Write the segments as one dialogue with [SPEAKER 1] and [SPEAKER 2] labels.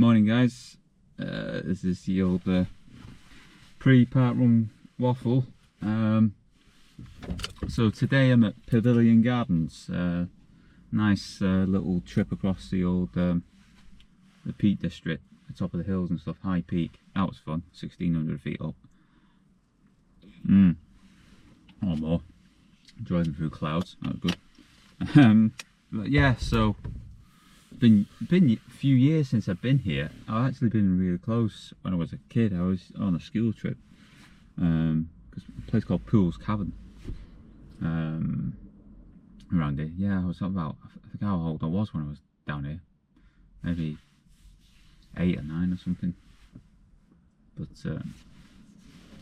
[SPEAKER 1] Morning guys, this is the old pre-Parkrun Waffle. So today I'm at Pavilion Gardens. Nice little trip across the old the Peak District, the top of the hills and stuff, high peak. That was fun, 1600 feet up. Or more. Driving through clouds, that was good. But yeah, so been a few years since I've been here. I've actually been really close. When I was a kid, I was on a school trip, because a place called Pools Cavern around here. Yeah, I was about, I think how old I was when I was down here, maybe 8 or 9 or something. But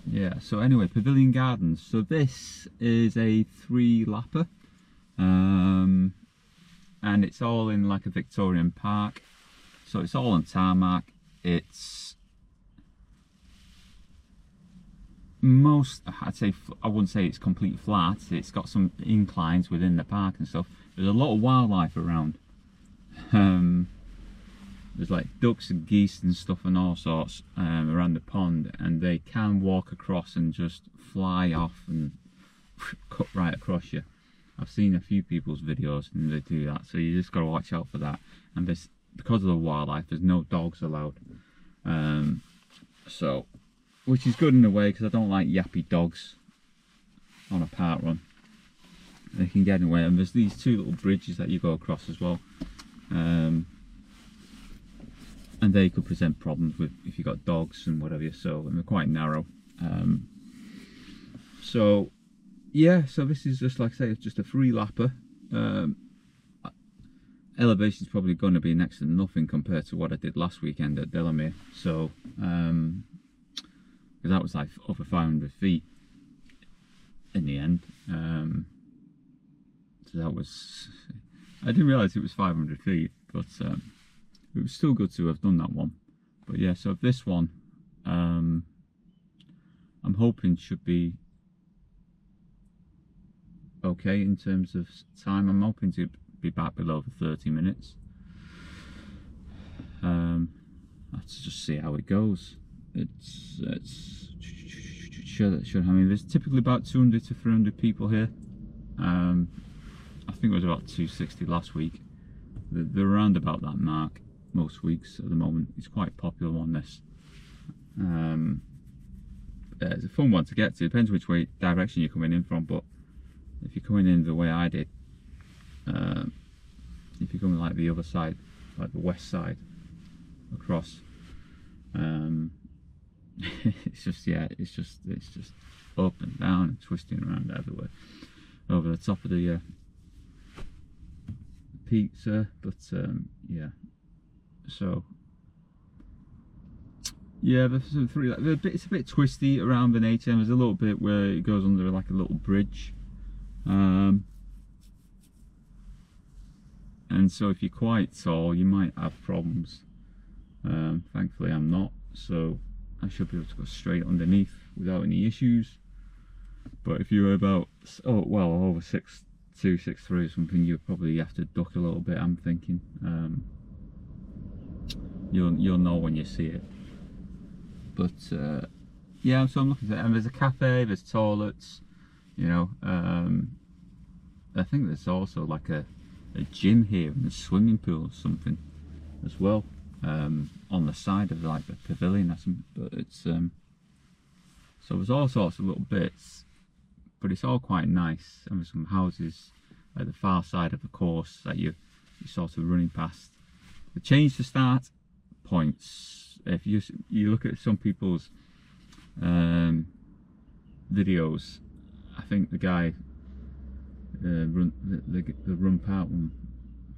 [SPEAKER 1] yeah, so anyway, Pavilion Gardens. So this is a 3-lapper. And it's all in like a Victorian park, so it's all on tarmac. It's I'd say, I wouldn't say it's completely flat. It's got some inclines within the park and stuff. There's a lot of wildlife around. There's like ducks and geese and stuff and all sorts around the pond, and they can walk across and just fly off and cut right across you. I've seen a few people's videos and they do that, so you just got to watch out for that. And because of the wildlife, there's no dogs allowed, so which is good in a way, because I don't like yappy dogs on a park run. They can get in the way, and there's these 2 little bridges that you go across as well, and they could present problems with if you got dogs and whatever. So, and they're quite narrow. So yeah, so this is just, like I say, it's just a 3-lapper. Elevation is probably going to be next to nothing compared to what I did last weekend at Derbyshire. So, because that was like over 500 feet in the end. So that was, I didn't realise it was 500 feet, but it was still good to have done that one. But yeah, so this one, I'm hoping should be okay in terms of time. I'm hoping to be back below the 30 minutes. Let's just see how it goes. I mean, there's typically about 200 to 300 people here. I think it was about 260 last week. They're around about that mark most weeks at the moment. It's quite popular on this. It's a fun one to get to. Depends which direction you're coming in from, but if you're coming in the way I did, if you're coming like the other side, like the west side across, it's just, yeah, it's just up and down and twisting around everywhere over the top of the peaks. But yeah, so yeah, it's a bit twisty around the nature. There's a little bit where it goes under like a little bridge. And so if you're quite tall, you might have problems. Thankfully I'm not, so I should be able to go straight underneath without any issues. But if you're about, over 6'2", 6'3" or something, you probably have to duck a little bit, I'm thinking. You'll know when you see it. But yeah, so I'm looking at it, and there's a cafe, there's toilets, you know. I think there's also like a gym here and a swimming pool or something as well, on the side of like the pavilion or something. But it's so there's all sorts of little bits, but it's all quite nice. And there's some houses at the far side of the course that you're sort of running past. The change to start points, if you look at some people's videos, I think the guy the run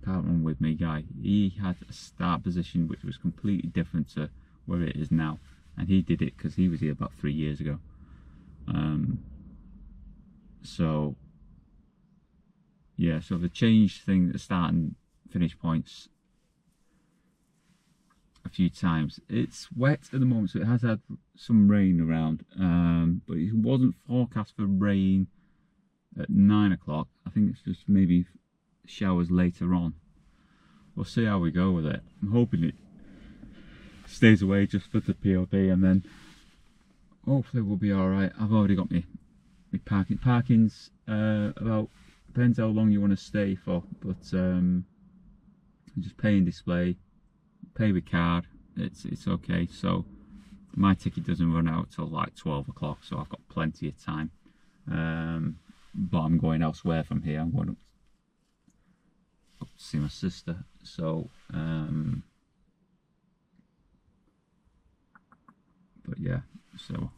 [SPEAKER 1] Parkrun with me guy, he had a start position which was completely different to where it is now, and he did it because he was here about 3 years ago. So yeah, so the change thing, the start and finish points a few times. It's wet at the moment, so it has had some rain around, but it wasn't forecast for rain at 9 o'clock. I think it's just maybe showers later on. We'll see how we go with it. I'm hoping stays away just for the POV, and then hopefully we'll be all right. I've already got my parking. Parking's about, depends how long you want to stay for, but just pay and display, pay with card. It's okay. So my ticket doesn't run out till like 12 o'clock, so I've got plenty of time. But I'm going elsewhere from here. I'm going up to see my sister. So but yeah, so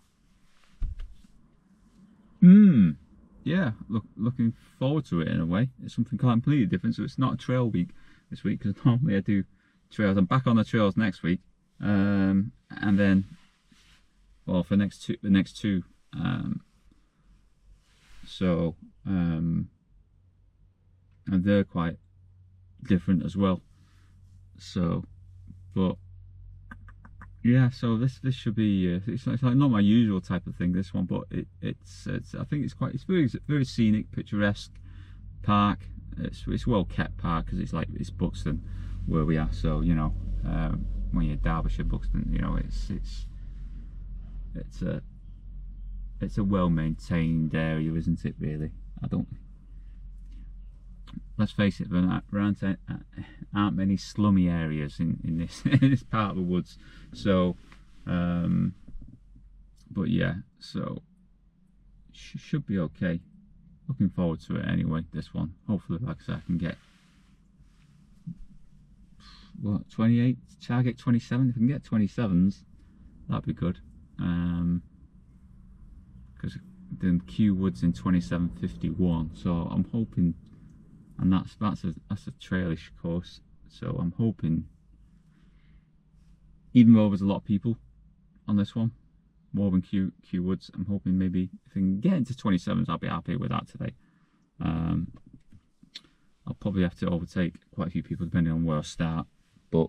[SPEAKER 1] yeah, looking forward to it in a way. It's something completely different. So it's not a trail week this week, because normally I do trails. I'm back on the trails next week, and then, well, for the next two. So and they're quite different as well. So, but yeah, so this should be it's like not my usual type of thing, this one, but it's I think it's very scenic, picturesque park. It's well kept park, because it's Buxton where we are. So, you know, when you're Derbyshire, Buxton, you know, it's a well maintained area, isn't it? Really, let's face it, there aren't many slummy areas in this in this part of the woods. So but yeah, so should be okay. Looking forward to it anyway, this one. Hopefully, like I said, I can get, what, 28, target 27. If I can get 27s, that'd be good. Because the Q Woods in 27:51, so I'm hoping, and that's a trailish course, so I'm hoping, even though there's a lot of people on this one, more than Q Woods, I'm hoping maybe if I can get into 27s, I'll be happy with that today. I'll probably have to overtake quite a few people depending on where I start, but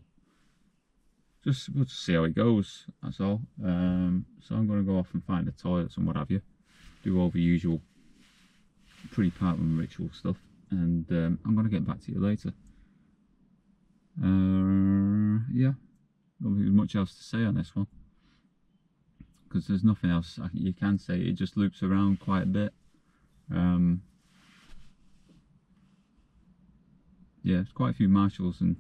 [SPEAKER 1] we'll just see how it goes, that's all. So I'm going to go off and find the toilets and what have you, do all the usual pre-parkrun ritual stuff, and I'm going to get back to you later. Yeah, not really much else to say on this one, because there's nothing else you can say. It just loops around quite a bit. Yeah, there's quite a few marshals and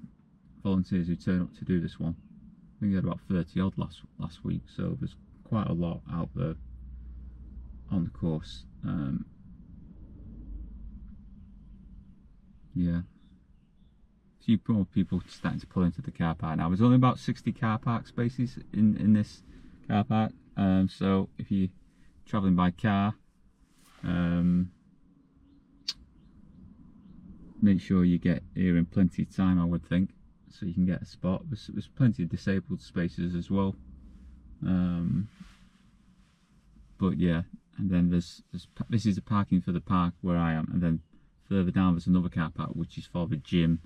[SPEAKER 1] volunteers who turn up to do this one. I think we had about 30 odd last week, so there's quite a lot out there on the course. Yeah, a few more people starting to pull into the car park now. There's only about 60 car park spaces in this car park. So if you're travelling by car, make sure you get here in plenty of time, I would think, so you can get a spot. There's plenty of disabled spaces as well. But yeah, and then this is the parking for the park where I am, and then further down there's another car park which is for the gym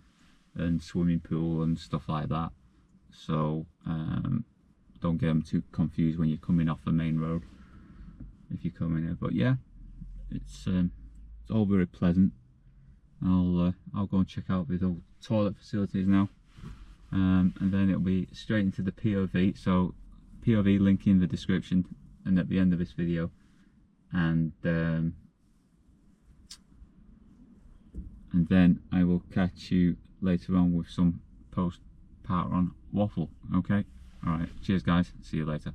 [SPEAKER 1] and swimming pool and stuff like that. So don't get them too confused when you're coming off the main road if you come in here. But yeah, it's all very pleasant. I'll go and check out the old toilet facilities now, and then it'll be straight into the POV. So POV link in the description and at the end of this video, and then I will catch you later on with some post parkrun waffle. Okay, all right, cheers guys, see you later.